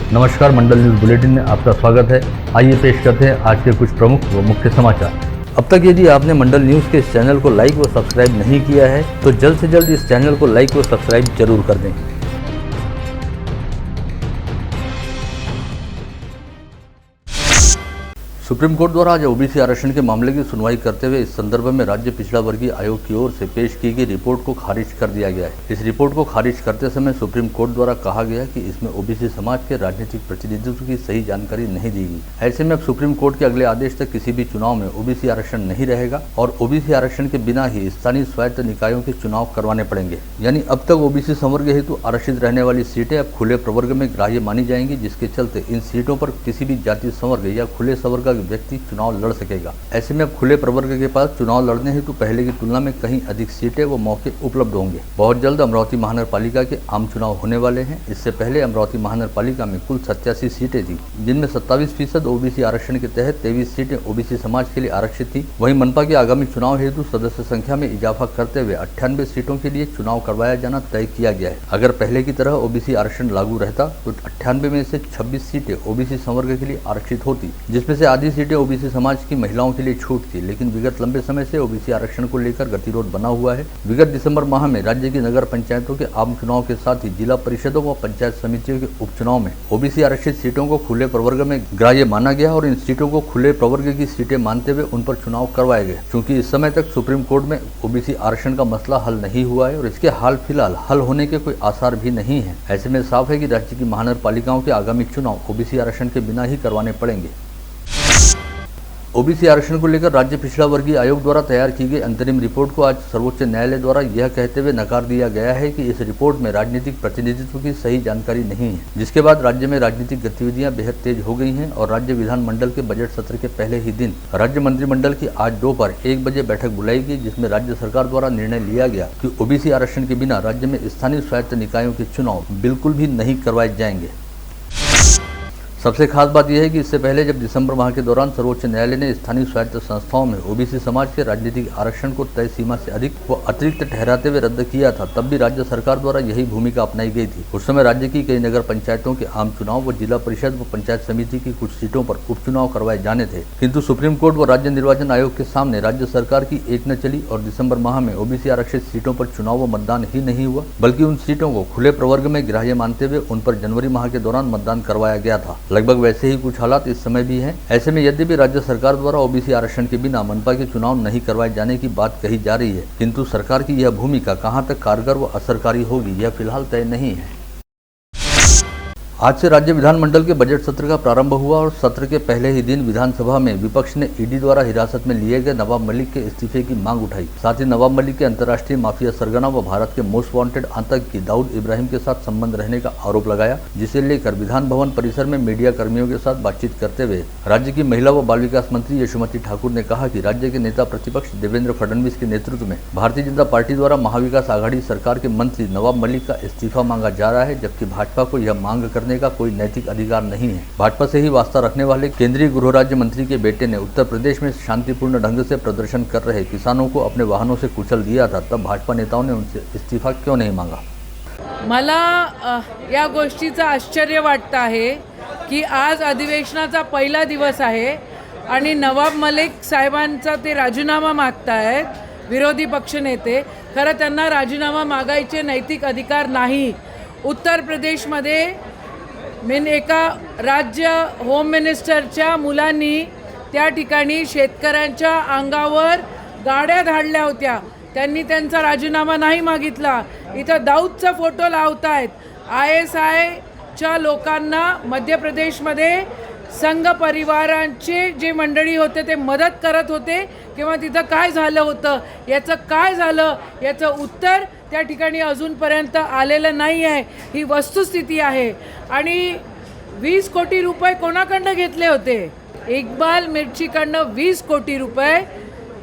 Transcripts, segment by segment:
नमस्कार, मंडल news bulletin में आपका स्वागत है। आइए पेश करते हैं आज के कुछ प्रमुख व मुख्य समाचार। अब तक यदि आपने मंडल न्यूज़ के इस चैनल को लाइक व सब्सक्राइब नहीं किया है तो जल्द से जल्द इस चैनल को लाइक व सब्सक्राइब जरूर कर दें। सुप्रीम कोर्ट द्वारा आज ओबीसी आरक्षण के मामले की सुनवाई करते हुए इस संदर्भ में राज्य पिछड़ा वर्गीय आयोग की ओर से पेश की गई रिपोर्ट को खारिज कर दिया गया है। इस रिपोर्ट को खारिज करते समय सुप्रीम कोर्ट द्वारा कहा गया कि इसमें ओबीसी समाज के राजनीतिक प्रतिनिधित्व की सही जानकारी नहीं दी गई। ऐसे में अब सुप्रीम कोर्ट के अगले आदेश तक किसी भी चुनाव में ओबीसी आरक्षण नहीं रहेगा और ओबीसी आरक्षण के बिना ही स्थानीय स्वायत्त निकायों के चुनाव करवाने पड़ेंगे। यानी अब तक ओबीसी संवर्ग हेतु आरक्षित रहने वाली सीटें अब खुले प्रवर्ग में ग्राह्य मानी जाएंगी, जिसके चलते इन सीटों पर किसी भी जाति संवर्ग या खुले संवर्ग व्यक्ति चुनाव लड़ सकेगा। ऐसे में अब खुले प्रवर्ग के पास चुनाव लड़ने हेतु पहले की तुलना में कहीं अधिक सीटें व मौके उपलब्ध होंगे। बहुत जल्द अमरावती महानगरपालिका के आम चुनाव होने वाले हैं। इससे पहले अमरावती महानगरपालिका में कुल 87 सीटें थी, जिनमें 27% ओबीसी आरक्षण के तहत 23 सीटें ओबीसी समाज के लिए आरक्षित थी। वहीं मनपा के आगामी चुनाव हेतु सदस्य संख्या में इजाफा करते हुए 98 सीटों के लिए चुनाव करवाया जाना तय किया गया है। अगर पहले की तरह ओबीसी आरक्षण लागू रहता तो 98 में से 26 सीटें ओबीसी संवर्ग के लिए आरक्षित होती, जिसमें से आधी सीटें ओबीसी समाज की महिलाओं के लिए छूट थी। लेकिन विगत लंबे समय से ओबीसी आरक्षण को लेकर गतिरोध बना हुआ है। विगत दिसंबर माह में राज्य की नगर पंचायतों के आम चुनाव के साथ ही जिला परिषदों व पंचायत समितियों के उपचुनाव में ओबीसी आरक्षित सीटों को खुले प्रवर्ग में ग्राह्य माना गया और इन सीटों को खुले प्रवर्ग की सीटें मानते हुए उन पर चुनाव करवाए गए। क्योंकि इस समय तक सुप्रीम कोर्ट में ओबीसी आरक्षण का मसला हल नहीं हुआ है और इसके हाल फिलहाल हल होने के कोई आसार भी नहीं है। ऐसे में साफ है कि राज्य की महानगरपालिकाओं के आगामी चुनाव ओबीसी आरक्षण के बिना ही करवाने पड़ेंगे। ओबीसी आरक्षण को लेकर राज्य पिछड़ा वर्गीय आयोग द्वारा तैयार की गई अंतरिम रिपोर्ट को आज सर्वोच्च न्यायालय द्वारा यह कहते हुए नकार दिया गया है कि इस रिपोर्ट में राजनीतिक प्रतिनिधित्व की सही जानकारी नहीं है, जिसके बाद राज्य में राजनीतिक गतिविधियां बेहद तेज हो गई हैं और राज्य विधानमंडल के बजट सत्र के पहले ही दिन राज्य मंत्रिमंडल की आज दोपहर 1 बजे बैठक बुलाई गई, जिसमें राज्य सरकार द्वारा निर्णय लिया गया कि ओबीसी आरक्षण के बिना राज्य में स्थानीय स्वायत्त निकायों के चुनाव बिल्कुल भी नहीं करवाए जाएंगे। सबसे खास बात यह है कि इससे पहले जब दिसंबर माह के दौरान सर्वोच्च न्यायालय ने स्थानीय स्वायत्त संस्थाओं में ओबीसी समाज के राजनीतिक आरक्षण को तय सीमा से अधिक व अतिरिक्त ठहराते हुए रद्द किया था, तब भी राज्य सरकार द्वारा यही भूमिका अपनाई गई थी। उस समय राज्य की कई नगर पंचायतों के आम चुनाव व जिला परिषद व पंचायत समिति की कुछ सीटों पर उपचुनाव करवाए जाने थे, किंतु सुप्रीम कोर्ट व राज्य निर्वाचन आयोग के सामने राज्य सरकार की एक न चली और दिसंबर माह में ओबीसी आरक्षित सीटों पर चुनाव व मतदान ही नहीं हुआ, बल्कि उन सीटों को खुले प्रवर्ग में ग्राह्य मानते हुए उन पर जनवरी माह के दौरान मतदान करवाया गया था। लगभग वैसे ही कुछ हालात इस समय भी हैं। ऐसे में यद्यपि राज्य सरकार द्वारा ओबीसी आरक्षण के बिना मनपा के चुनाव नहीं करवाए जाने की बात कही जा रही है, किंतु सरकार की यह भूमिका कहां तक कारगर व असरकारी होगी यह फिलहाल तय नहीं है। आज से राज्य विधानमंडल के बजट सत्र का प्रारंभ हुआ और सत्र के पहले ही दिन विधानसभा में विपक्ष ने ईडी द्वारा हिरासत में लिए गए नवाब मलिक के इस्तीफे की मांग उठाई। साथ ही नवाब मलिक के अंतर्राष्ट्रीय माफिया सरगना व भारत के मोस्ट वांटेड आतंकी दाऊद इब्राहिम के साथ संबंध रहने का आरोप लगाया, जिसे लेकर विधान भवन परिसर में मीडिया कर्मियों के साथ बातचीत करते हुए राज्य की महिला व बाल विकास मंत्री यशोमती ठाकुर ने कहा कि राज्य के नेता प्रतिपक्ष देवेंद्र फडणवीस के नेतृत्व में भारतीय जनता पार्टी द्वारा महाविकास आघाड़ी सरकार के मंत्री नवाब मलिक का इस्तीफा मांगा जा रहा है, जबकि भाजपा को यह मांग करने का कोई नैतिक अधिकार नहीं है। भाजपा से ही वास्ता रखने वाले केंद्रीय गृह राज्य मंत्री के बेटे ने उत्तर प्रदेश में शांतिपूर्ण ढंग से प्रदर्शन कर रहे किसानों को अपने वाहनों से कुचल दिया था, तब भाजपा नेताओं ने उनसे इस्तीफा क्यों नहीं मांगा। मला या गोष्टीचं आश्चर्य वाटतं आहे की आज अधिवेशनाचा पहिला दिवस आहे आणि नवाब मलिक साहेबांचा ते राजीनामा मागतायत विरोधी पक्षनेते। खरं त्यांना राजीनामा मागायचे नैतिक अधिकार नाही। उत्तर प्रदेशमध्ये एका राज्य होम मिनिस्टरच्या मुलांनी त्या ठिकाणी शेतकऱ्यांच्या अंगावर गाड्या धाडल्या होत्या, त्यांनी त्यांचा राजीनामा नाही मागितला। इथं दाऊदचा फोटो लावतायत। ISIच्या लोकांना मध्य प्रदेशमध्ये संघ परिवारांचे जे मंडळी होते ते मदत करत होते किंवा तिथं काय झालं होतं याचं काय झालं याचं उत्तर त्या ठिकाणी अजूनपर्यंत आलेलं नाही आहे। ही वस्तुस्थिती आहे। आणि 20 कोटी रुपये कोणाकडनं घेतले होते? इक्बाल मिर्चीकडनं 20 कोटी रुपये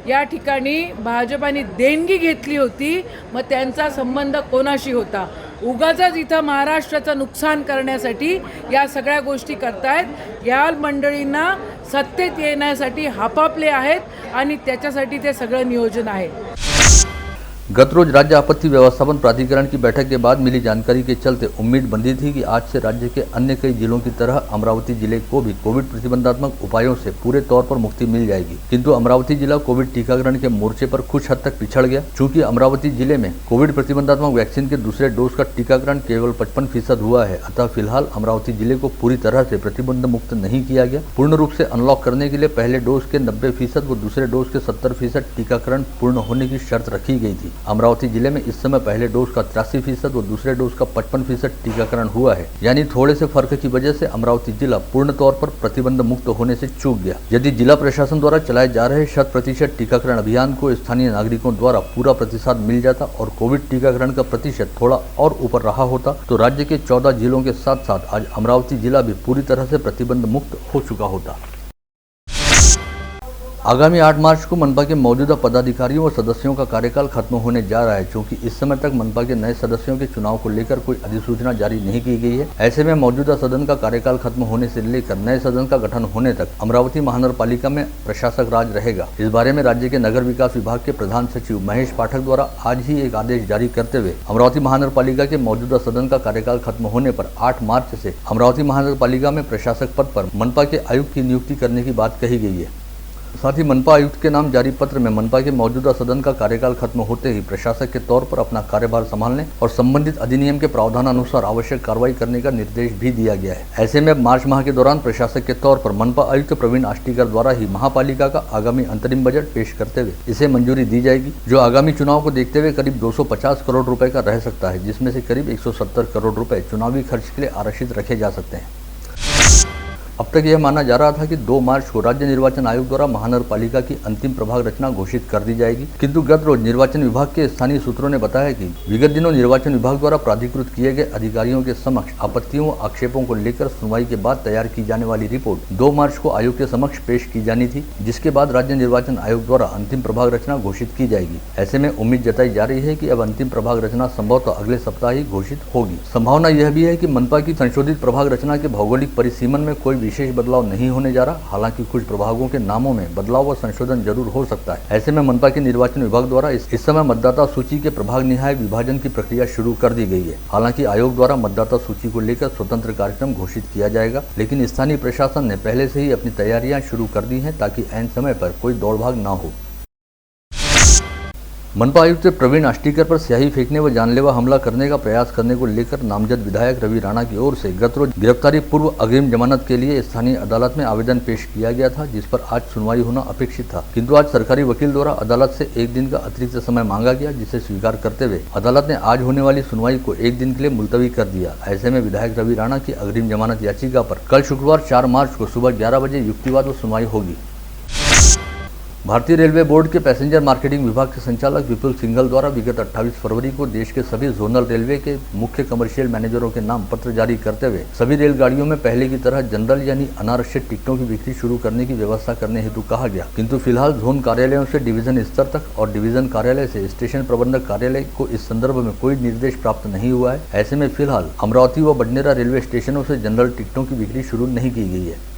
या ठिकाणी भाजपाने देणगी घेतली होती। मग त्यांचा संबंध कोणाशी होता? उगाचच इथं महाराष्ट्राचं नुकसान करण्यासाठी या सगळ्या गोष्टी करतायत। या मंडळींना सत्तेत येण्यासाठी हापापले आहेत आणि त्याच्यासाठी ते सगळं नियोजन आहे। गत रोज राज्य आपत्ति व्यवस्थापन प्राधिकरण की बैठक के बाद मिली जानकारी के चलते उम्मीद बंधी थी कि आज से राज्य के अन्य कई जिलों की तरह अमरावती जिले को भी कोविड प्रतिबंधात्मक उपायों से पूरे तौर पर मुक्ति मिल जाएगी, किंतु अमरावती जिला कोविड टीकाकरण के मोर्चे पर कुछ हद तक पिछड़ गया। चूंकि अमरावती जिले में कोविड प्रतिबंधात्मक वैक्सीन के दूसरे डोज का टीकाकरण केवल 55% हुआ है, अतः फिलहाल अमरावती जिले को पूरी तरह से प्रतिबंध मुक्त नहीं किया गया। पूर्ण रूप से अनलॉक करने के लिए पहले डोज के 90% व दूसरे डोज के 70% टीकाकरण पूर्ण होने की शर्त रखी गई थी। अमरावती जिले में इस समय पहले डोज का 83% व दूसरे डोज का 55% टीकाकरण हुआ है, यानी थोड़े से फर्क की वजह से अमरावती जिला पूर्ण तौर पर प्रतिबंध मुक्त होने से चूक गया। यदि जिला प्रशासन द्वारा चलाए जा रहे 100% टीकाकरण अभियान को स्थानीय नागरिकों द्वारा पूरा प्रतिसाद मिल जाता और कोविड टीकाकरण का प्रतिशत थोड़ा और ऊपर रहा होता तो राज्य के 14 जिलों के साथ साथ आज अमरावती जिला भी पूरी तरह से प्रतिबंध मुक्त हो चुका होता। आगामी 8 मार्च को मनपा के मौजूदा पदाधिकारियों और सदस्यों का कार्यकाल खत्म होने जा रहा है। क्योंकि इस समय तक मनपा के नए सदस्यों के चुनाव को लेकर कोई अधिसूचना जारी नहीं की गई है, ऐसे में मौजूदा सदन का कार्यकाल खत्म होने से लेकर नए सदन का गठन होने तक अमरावती महानगर पालिका में प्रशासक राज रहेगा। इस बारे में राज्य के नगर विकास विभाग के प्रधान सचिव महेश पाठक द्वारा आज ही एक आदेश जारी करते हुए अमरावती महानगर पालिका के मौजूदा सदन का कार्यकाल खत्म होने पर 8 मार्च से अमरावती महानगर पालिका में प्रशासक पद पर मनपा के आयुक्त की नियुक्ति करने की बात कही गई है। साथ ही मनपा आयुक्त के नाम जारी पत्र में मनपा के मौजूदा सदन का कार्यकाल खत्म होते ही प्रशासक के तौर पर अपना कार्यभार संभालने और संबंधित अधिनियम के प्रावधान अनुसार आवश्यक कार्रवाई करने का निर्देश भी दिया गया है। ऐसे में मार्च माह के दौरान प्रशासक के तौर पर मनपा आयुक्त प्रवीण आष्टीकर द्वारा ही महापालिका का आगामी अंतरिम बजट पेश करते हुए इसे मंजूरी दी जाएगी, जो आगामी चुनाव को देखते हुए करीब 250 करोड़ रुपए का रह सकता है, जिसमें से करीब 170 करोड़ रुपए चुनावी खर्च के लिए आरक्षित रखे जा सकते हैं। अब तक यह माना जा रहा था कि 2 मार्च को राज्य निर्वाचन आयोग द्वारा महानगर पालिका की अंतिम प्रभाग रचना घोषित कर दी जाएगी, किंतु गत रोज निर्वाचन विभाग के स्थानीय सूत्रों ने बताया कि विगत दिनों निर्वाचन विभाग द्वारा प्राधिकृत किए गए अधिकारियों के समक्ष आपत्तियों व आक्षेपों को लेकर सुनवाई के बाद तैयार की जाने वाली रिपोर्ट 2 मार्च को आयोग के समक्ष पेश की जानी थी, जिसके बाद राज्य निर्वाचन आयोग द्वारा अंतिम प्रभाग रचना घोषित की जाएगी। ऐसे में उम्मीद जताई जा रही है कि अब अंतिम प्रभाग रचना संभवतः अगले सप्ताह ही घोषित होगी। संभावना यह भी है कि मनपा की संशोधित प्रभाग रचना के भौगोलिक परिसीमन में कोई विशेष बदलाव नहीं होने जा रहा। हालांकि कुछ प्रभागों के नामों में बदलाव व संशोधन जरूर हो सकता है। ऐसे में मनपा के निर्वाचन विभाग द्वारा इस समय मतदाता सूची के प्रभाग निहाय विभाजन की प्रक्रिया शुरू कर दी गई है। हालांकि आयोग द्वारा मतदाता सूची को लेकर स्वतंत्र कार्यक्रम घोषित किया जाएगा, लेकिन स्थानीय प्रशासन ने पहले से ही अपनी तैयारियां शुरू कर दी हैं ताकि ऐन समय पर कोई दौड़भाग न हो। मनपा आयुक्त प्रवीण आष्टीकर पर स्याही फेंकने व जानलेवा हमला करने का प्रयास करने को लेकर नामजद विधायक रवि राणा की ओर से गत रोज गिरफ्तारी पूर्व अग्रिम जमानत के लिए स्थानीय अदालत में आवेदन पेश किया गया था, जिस पर आज सुनवाई होना अपेक्षित था, किंतु आज सरकारी वकील द्वारा अदालत से 1 दिन का अतिरिक्त समय मांगा गया, जिसे स्वीकार करते हुए अदालत ने आज होने वाली सुनवाई को 1 दिन के लिए मुलतवी कर दिया। ऐसे में विधायक रवि राणा की अग्रिम जमानत याचिका पर कल शुक्रवार 4 मार्च को सुबह 11 बजे युक्तिवाद व सुनवाई होगी। भारतीय रेलवे बोर्ड के पैसेंजर मार्केटिंग विभाग के संचालक विपुल सिंघल द्वारा विगत 28 फरवरी को देश के सभी जोनल रेलवे के मुख्य कमर्शियल मैनेजरों के नाम पत्र जारी करते हुए सभी रेलगाड़ियों में पहले की तरह जनरल यानी अनारक्षित टिकटों की बिक्री शुरू करने की व्यवस्था करने हेतु कहा गया, किंतु फिलहाल जोन कार्यालयों से डिवीजन स्तर तक और डिवीजन कार्यालय से स्टेशन प्रबंधक कार्यालय को इस संदर्भ में कोई निर्देश प्राप्त नहीं हुआ है। ऐसे में फिलहाल अमरावती व बडनेरा रेलवे स्टेशनों से जनरल टिकटों की बिक्री शुरू नहीं की गई है।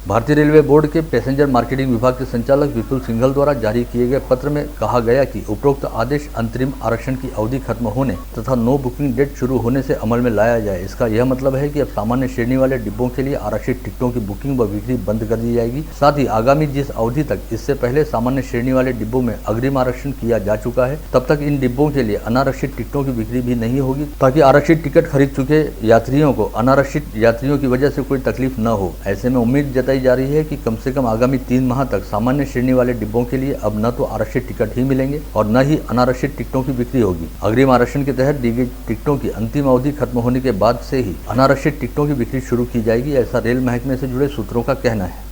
भारतीय रेलवे बोर्ड के पैसेंजर मार्केटिंग विभाग के संचालक विपुल सिंघल द्वारा जारी किए गए पत्र में कहा गया कि उपरोक्त आदेश अंतरिम आरक्षण की अवधि खत्म होने तथा नो बुकिंग डेट शुरू होने से अमल में लाया जाए। इसका यह मतलब है कि अब सामान्य श्रेणी वाले डिब्बों के लिए आरक्षित टिकटों की बुकिंग व बिक्री बंद कर दी जाएगी। साथ ही आगामी जिस अवधि तक इससे पहले सामान्य श्रेणी वाले डिब्बों में अग्रिम आरक्षण किया जा चुका है, तब तक इन डिब्बों के लिए अनारक्षित टिकटों की बिक्री भी नहीं होगी, ताकि आरक्षित टिकट खरीद चुके यात्रियों को अनारक्षित यात्रियों की वजह से कोई तकलीफ न हो। ऐसे में उम्मीद जताई जा रही है कि कम से कम आगामी 3 माह तक सामान्य श्रेणी वाले डिब्बों के लिए अब न तो आरक्षित टिकट ही मिलेंगे और न ही अनारक्षित टिकटों की बिक्री होगी। अग्रिम आरक्षण के तहत दी गई टिकटों की अंतिम अवधि खत्म होने के बाद से ही अनारक्षित टिकटों की बिक्री शुरू की जाएगी, ऐसा रेल महकमे से जुड़े सूत्रों का कहना है।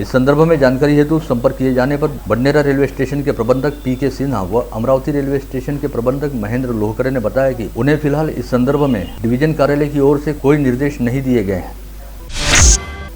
इस संदर्भ में जानकारी हेतु संपर्क किए जाने पर बडनेरा रेलवे स्टेशन के प्रबंधक पी.के. सिन्हा व अमरावती रेलवे स्टेशन के प्रबंधक महेंद्र लोहकरे ने बताया कि उन्हें फिलहाल इस संदर्भ में डिवीजन कार्यालय की ओर से कोई निर्देश नहीं दिए गए हैं।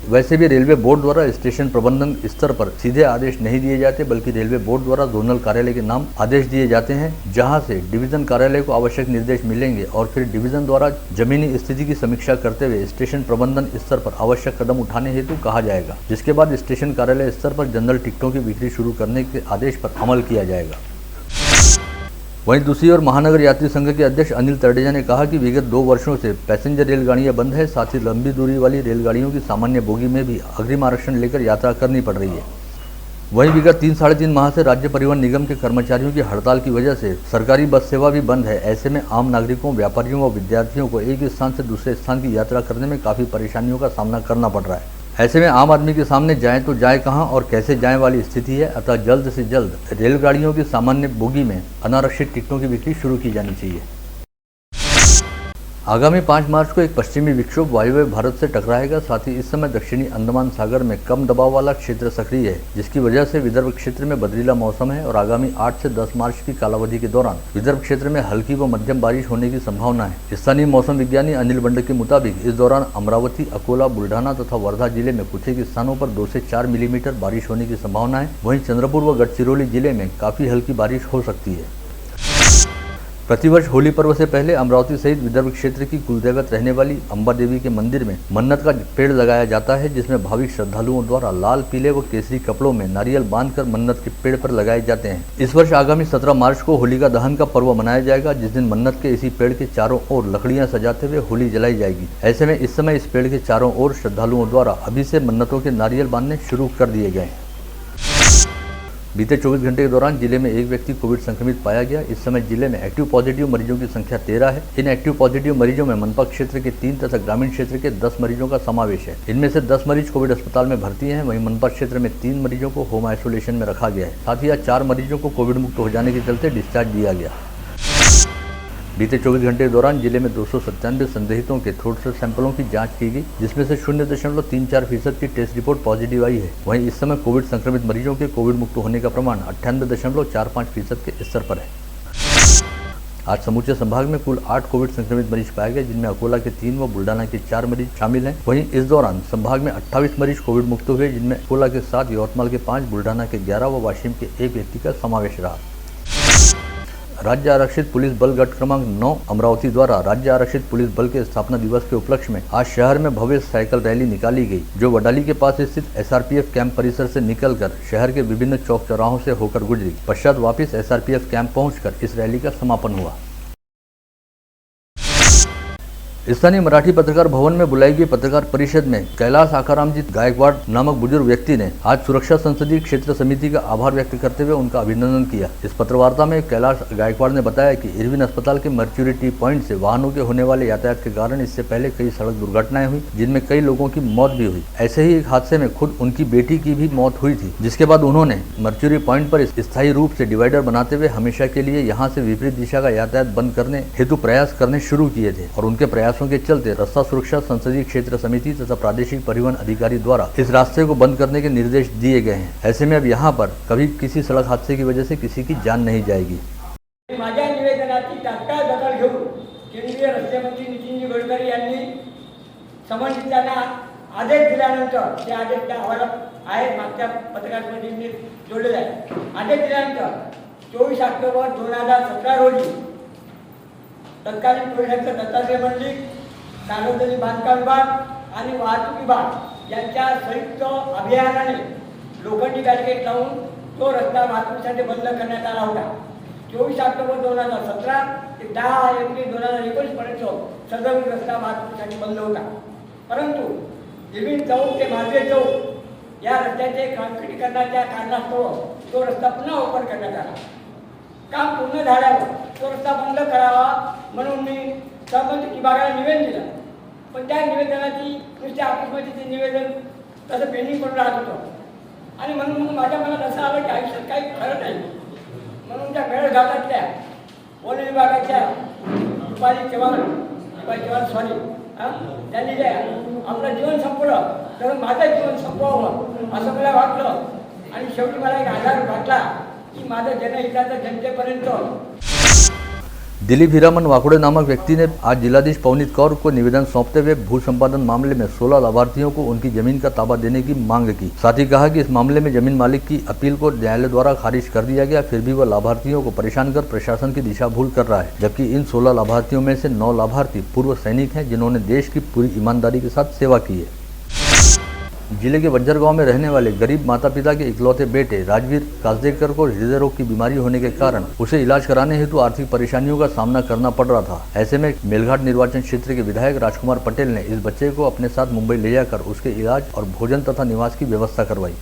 वैसे भी रेलवे बोर्ड द्वारा स्टेशन प्रबंधन स्तर पर सीधे आदेश नहीं दिए जाते, बल्कि रेलवे बोर्ड द्वारा जोनल कार्यालय के नाम आदेश दिए जाते हैं, जहां से डिवीजन कार्यालय को आवश्यक निर्देश मिलेंगे और फिर डिवीजन द्वारा जमीनी स्थिति की समीक्षा करते हुए स्टेशन प्रबंधन स्तर पर आवश्यक कदम उठाने हेतु कहा जाएगा, जिसके बाद स्टेशन कार्यालय स्तर पर जनरल टिकटों की बिक्री शुरू करने के आदेश पर अमल किया जाएगा। वहीं दूसरी ओर महानगर यात्री संघ के अध्यक्ष अनिल तरडेजा ने कहा कि विगत 2 वर्षों से पैसेंजर रेलगाड़ियां बंद है, साथ ही लंबी दूरी वाली रेलगाड़ियों की सामान्य बोगी में भी अग्रिम आरक्षण लेकर यात्रा करनी पड़ रही है। वहीं विगत 3-3.5 माह से राज्य परिवहन निगम के कर्मचारियों की हड़ताल की वजह से सरकारी बस सेवा भी बंद है। ऐसे में आम नागरिकों, व्यापारियों और विद्यार्थियों को एक स्थान से दूसरे स्थान की यात्रा करने में काफ़ी परेशानियों का सामना करना पड़ रहा है। ऐसे में आम आदमी के सामने जाएं तो जाए कहां और कैसे जाएं वाली स्थिति है। अतः जल्द से जल्द रेलगाड़ियों की सामान्य बोगी में अनारक्षित टिकटों की बिक्री शुरू की जानी चाहिए। आगामी 5 मार्च को एक पश्चिमी विक्षोभ वायव्य भारत से टकराएगा। साथ ही इस समय दक्षिणी अंडमान सागर में कम दबाव वाला क्षेत्र सक्रिय है, जिसकी वजह से विदर्भ क्षेत्र में बदरीला मौसम है और आगामी 8 से 10 मार्च की कालावधि के दौरान विदर्भ क्षेत्र में हल्की व मध्यम बारिश होने की संभावना है। स्थानीय मौसम विज्ञानी अनिल बंड के मुताबिक इस दौरान अमरावती, अकोला, बुल्ढाना तथा वर्धा जिले में कुछ एक स्थानों पर 2 से 4 मिलीमीटर बारिश होने की संभावना है। वहीं चंद्रपुर व गढ़चिरौली जिले में काफी हल्की बारिश हो सकती है। प्रतिवर्ष होली पर्व से पहले अमरावती सहित विदर्भ क्षेत्र की कुलदेवत रहने वाली अंबा देवी के मंदिर में मन्नत का पेड़ लगाया जाता है, जिसमें भाविक श्रद्धालुओं द्वारा लाल, पीले व केसरी कपड़ों में नारियल बांधकर मन्नत के पेड़ पर लगाए जाते हैं। इस वर्ष आगामी 17 मार्च को होलिका दहन का पर्व मनाया जाएगा, जिस दिन मन्नत के इसी पेड़ के चारों ओर लकड़ियां सजाते हुए होली जलाई जाएगी। ऐसे में इस समय इस पेड़ के चारों ओर श्रद्धालुओं द्वारा अभी से मन्नतों के नारियल बांधने शुरू कर दिए गए हैं। बीते 24 घंटे के दौरान जिले में एक व्यक्ति कोविड संक्रमित पाया गया। इस समय जिले में एक्टिव पॉजिटिव मरीजों की संख्या 13 है। इन एक्टिव पॉजिटिव मरीजों में मनपा क्षेत्र के 3 तथा ग्रामीण क्षेत्र के 10 मरीजों का समावेश है। इनमें से 10 मरीज कोविड अस्पताल में भर्ती हैं। वहीं मनपा क्षेत्र में 3 मरीजों को होम आइसोलेशन में रखा गया है। साथ ही आज 4 मरीजों को कोविड मुक्त हो जाने के चलते डिस्चार्ज दिया गया। बीते 24 घंटे के दौरान जिले में 297 संदिग्धों के थ्रोट से सैंपलों की जांच की गई, जिसमें से 0.34% की टेस्ट रिपोर्ट पॉजिटिव आई है। वहीं इस समय कोविड संक्रमित मरीजों के कोविड मुक्त होने का प्रमाण 98.45% के स्तर पर है। आज समूचे संभाग में कुल 8 कोविड संक्रमित मरीज पाए गए, जिनमें अकोला के 3 व बुल्ढाना के 4 मरीज शामिल हैं। वहीं इस दौरान संभाग में 28 मरीज कोविड मुक्त हुए, जिनमें अकोला के 7, यवतमाल के 5, बुल्ढाना के 11 व वाशिम के 1 व्यक्ति का समावेश रहा। राज्य आरक्षित पुलिस बल गट क्रमांक 9 अमरावती द्वारा राज्य आरक्षित पुलिस बल के स्थापना दिवस के उपलक्ष्य में आज शहर में भव्य साइकिल रैली निकाली गई, जो वडाली के पास स्थित SRPF कैंप परिसर से निकलकर शहर के विभिन्न चौक चौराहों से होकर गुजरी। पश्चात वापस SRPF कैंप पहुंचकर इस रैली का समापन हुआ। स्थानीय मराठी पत्रकार भवन में बुलाई गई पत्रकार परिषद में कैलाश आकारामजीत गायकवाड़ नामक बुजुर्ग व्यक्ति ने आज सुरक्षा संसदीय क्षेत्र समिति का आभार व्यक्त करते हुए उनका अभिनंदन किया। इस पत्रवार्ता में कैलाश गायकवाड़ ने बताया कि इरविन अस्पताल के मर्च्यूरिटी पॉइंट से वाहनों के होने वाले यातायात के कारण इससे पहले कई सड़क दुर्घटनाएं हुई, जिनमें कई लोगों की मौत भी हुई। ऐसे ही एक हादसे में खुद उनकी बेटी की भी मौत हुई थी, जिसके बाद उन्होंने मर्च्यूरी पॉइंट पर स्थायी रूप से डिवाइडर बनाते हुए हमेशा के लिए यहाँ से विपरीत दिशा का यातायात बंद करने हेतु प्रयास करने शुरू किए थे और उनके प्रयासों के चलते रास्ता सुरक्षा संसदीय क्षेत्र समिति तथा प्रादेशिक परिवहन अधिकारी द्वारा इस रास्ते को बंद करने के निर्देश दिए गए हैं। ऐसे में अब यहाँ पर कभी किसी सड़क हादसे की वजह से किसी की जान नहीं जाएगी। माझ्या निवेदनाची तात्काळ दखल घेऊन केंद्रीय रस्ते मंत्री नितीनजी गडकरी यांनी संबंधितांना आदेश दिल्यानंतर ते आदेश त्या अहवालात आहेत, मागच्या पत्रकार परिषदेने जोडलेले आहे। आदेश दिल्यानंतर 24 ऑक्टोबर 2017 रोजी तत्कालीन पोलिसांचा दत्तात्रय मंडलिक, सार्वजनिक बांधकाम विभाग आणि वाहतूक विभाग यांच्या संयुक्त अभियानाने लोखंडी बॅरिकेड लावून तो रस्ता वाहतुकीसाठी बंद करण्यात आला होता। 24 ऑक्टोबर 2017 ते 10 एप्रिल 2019 पर्यंत सदर रस्ता वाहतुकीसाठी बंद होता। परंतु इरविन चौक ते मालवे चौक या रस्त्याचे काँक्रिटीकरणाच्या कारणास्तव तो रस्ता पुन्हा ओपन करण्यात आला। काम पूर्ण झाल्यावर तो रस्ता बंद करावा म्हणून मी संबंधित विभागाला निवेदन दिलं, पण त्या निवेदनाची नुसत्या ऑफिसमध्ये ते निवेदन तसं पेंडिंग करून राहत होतं आणि म्हणून मग माझ्या मनात असं आलं की आयुष्यात काही खरं नाही। म्हणून त्या मेळघाटातल्या वन विभागाच्या रुपाली चव्हाण सॉरी त्यांनी जे आपलं जीवन संपवलं तर माझं जीवन संपवावं असं मला वाटलं आणि शेवटी मला एक आधार वाटला कि माझं जनहिताचं जनतेपर्यंत। दिलीप हीरामन वाकुड़े नामक व्यक्ति ने आज जिलाधीश पवनीत कौर को निवेदन सौंपते हुए भू संपादन मामले में 16 लाभार्थियों को उनकी जमीन का ताबा देने की मांग की। साथ ही कहा कि इस मामले में जमीन मालिक की अपील को न्यायालय द्वारा खारिज कर दिया गया, फिर भी वह लाभार्थियों को परेशान कर प्रशासन की दिशा भूल कर रहा है। जबकि इन 16 लाभार्थियों में से 9 लाभार्थी पूर्व सैनिक हैं, जिन्होंने देश की पूरी ईमानदारी के साथ सेवा की है। जिले के वज्जर गांव में रहने वाले गरीब माता पिता के इकलौते बेटे राजवीर कासदेकर को हृदय रोग की बीमारी होने के कारण उसे इलाज कराने हेतु आर्थिक परेशानियों का सामना करना पड़ रहा था। ऐसे में मेलघाट निर्वाचन क्षेत्र के विधायक राजकुमार पटेल ने इस बच्चे को अपने साथ मुंबई ले जाकर उसके इलाज और भोजन तथा निवास की व्यवस्था करवाई।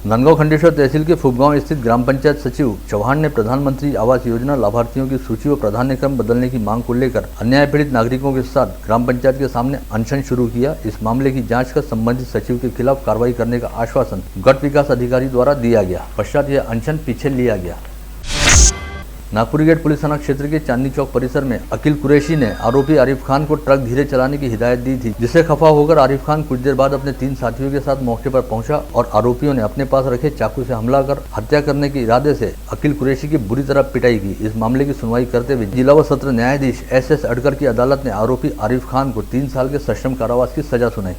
नंदगांव खंडेश्वर तहसील के फुबगांव स्थित ग्राम पंचायत सचिव चौहान ने प्रधानमंत्री आवास योजना लाभार्थियों की सूची व प्राधान्यक्रम बदलने की मांग को लेकर अन्याय पीड़ित नागरिकों के साथ ग्राम पंचायत के सामने अनशन शुरू किया। इस मामले की जांच कर संबंधित सचिव के खिलाफ कार्रवाई करने का आश्वासन गट विकास अधिकारी द्वारा दिया गया। पश्चात यह अनशन पीछे लिया गया। नागपुरी गेट पुलिस थाना क्षेत्र के चांदनी चौक परिसर में अकील कुरैशी ने आरोपी आरिफ खान को ट्रक धीरे चलाने की हिदायत दी थी, जिससे खफा होकर आरिफ खान कुछ देर बाद अपने 3 साथियों के साथ मौके पर पहुंचा और आरोपियों ने अपने पास रखे चाकू से हमला कर हत्या करने के इरादे से अकील कुरैशी की बुरी तरह पिटाई की। इस मामले की सुनवाई करते हुए जिला व सत्र न्यायाधीश SS अडकर की अदालत ने आरोपी आरिफ खान को 3 साल के सश्रम कारावास की सजा सुनाई।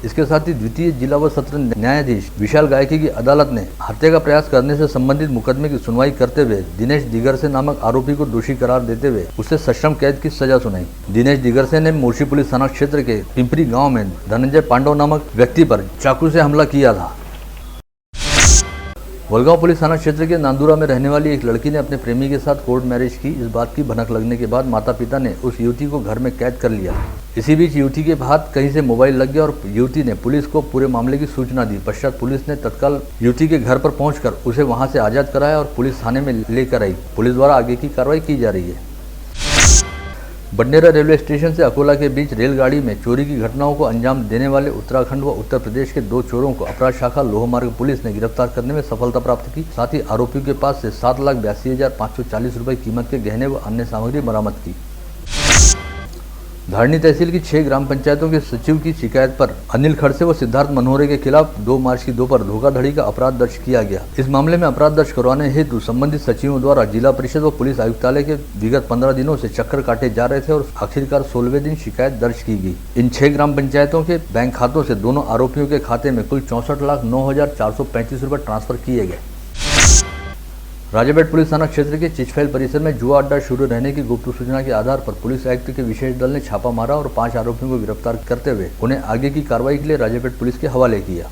इसके साथ ही द्वितीय जिला व सत्र न्यायाधीश विशाल गायकी की अदालत ने हत्या का प्रयास करने से संबंधित मुकदमे की सुनवाई करते हुए दिनेश दिगरसे नामक आरोपी को दोषी करार देते हुए उसे सश्रम कैद की सजा सुनाई। दिनेश दिगरसे ने मोर्शी पुलिस थाना क्षेत्र के पिंपरी गांव में धनंजय पांडव नामक व्यक्ति पर चाकू से हमला किया था। वलगांव पुलिस थाना क्षेत्र के नांदुरा में रहने वाली एक लड़की ने अपने प्रेमी के साथ कोर्ट मैरिज की। इस बात की भनक लगने के बाद माता पिता ने उस युवती को घर में कैद कर लिया। इसी बीच युवती के हाथ कहीं से मोबाइल लग गया और युवती ने पुलिस को पूरे मामले की सूचना दी। पश्चात पुलिस ने तत्काल युवती के घर पर पहुंचकर उसे वहां से आजाद कराया और पुलिस थाने में लेकर आई। पुलिस द्वारा आगे की कार्रवाई की जा रही है। बडनेरा रेलवे स्टेशन से अकोला के बीच रेलगाड़ी में चोरी की घटनाओं को अंजाम देने वाले उत्तराखंड व उत्तर प्रदेश के 2 चोरों को अपराध शाखा लोह मार्ग पुलिस ने गिरफ्तार करने में सफलता प्राप्त की। साथ ही आरोपियों के पास से 7,82,540 रुपए कीमत के गहने व अन्य सामग्री बरामद की। धारणी तहसील की 6 ग्राम पंचायतों के सचिव की शिकायत पर अनिल खड़से व सिद्धार्थ मनोहरे के खिलाफ 2 मार्च की दोपहर धोखाधड़ी का अपराध दर्ज किया गया। इस मामले में अपराध दर्ज करवाने हेतु संबंधित सचिवों द्वारा जिला परिषद व पुलिस आयुक्तालय के विगत 15 दिनों से चक्कर काटे जा रहे थे और आखिरकार 16वें दिन शिकायत दर्ज की गई। इन 6 ग्राम पंचायतों के बैंक खातों से दोनों आरोपियों के खाते में कुल 64,09,435 रुपए ट्रांसफर किए गए। राजापेट पुलिस थाना क्षेत्र के चिचफैल परिसर में जुआ अड्डा शुरू रहने की गुप्त सूचना के आधार पर पुलिस आयुक्त के विशेष दल ने छापा मारा और 5 आरोपियों को गिरफ्तार करते हुए उन्हें आगे की कार्रवाई के लिए राजापेट पुलिस के हवाले किया।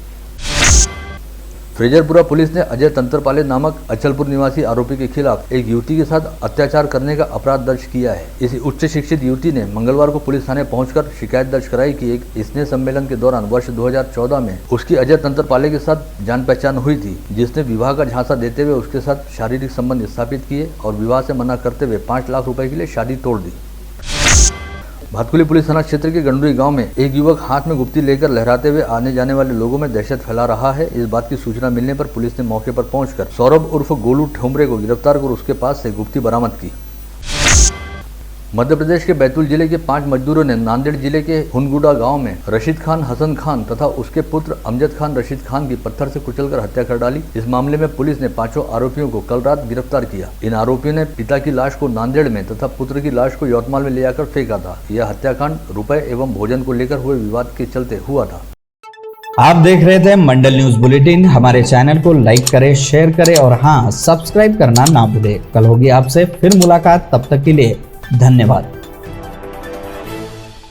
फ्रेजरपुरा पुलिस ने अजय तंत्रपाले नामक अचलपुर निवासी आरोपी के खिलाफ एक युवती के साथ अत्याचार करने का अपराध दर्ज किया है। इस उच्च शिक्षित युवती ने मंगलवार को पुलिस थाने पहुंचकर शिकायत दर्ज कराई कि एक स्नेह सम्मेलन के दौरान वर्ष 2014 में उसकी अजय तंत्रपाले के साथ जान पहचान हुई थी, जिसने विवाह का झांसा देते हुए उसके साथ शारीरिक संबंध स्थापित किए और विवाह से मना करते हुए 5 लाख रुपए के लिए शादी तोड़ दी। भातकुली पुलिस थाना क्षेत्र के गंडूरी गांव में एक युवक हाथ में गुप्ती लेकर लहराते हुए आने जाने वाले लोगों में दहशत फैला रहा है। इस बात की सूचना मिलने पर पुलिस ने मौके पर पहुंचकर सौरभ उर्फ गोलू ठोमरे को गिरफ्तार कर उसके पास से गुप्ती बरामद की। मध्य प्रदेश के बैतूल जिले के 5 मजदूरों ने नांदेड़ जिले के हुनगुडा गांव में रशीद खान, हसन खान तथा उसके पुत्र अमजद खान रशीद खान की पत्थर से कुचलकर हत्या कर डाली। इस मामले में पुलिस ने 5 आरोपियों को कल रात गिरफ्तार किया। इन आरोपियों ने पिता की लाश को नांदेड़ में तथा पुत्र की लाश को यवतमाल में ले जाकर फेंका था। यह हत्याकांड रुपए एवं भोजन को लेकर हुए विवाद के चलते हुआ था। आप देख रहे थे मंडल न्यूज बुलेटिन। हमारे चैनल को लाइक करें, शेयर करें और हाँ, सब्सक्राइब करना ना भूलें। कल होगी आपसे फिर मुलाकात, तब तक के लिए धन्यवाद।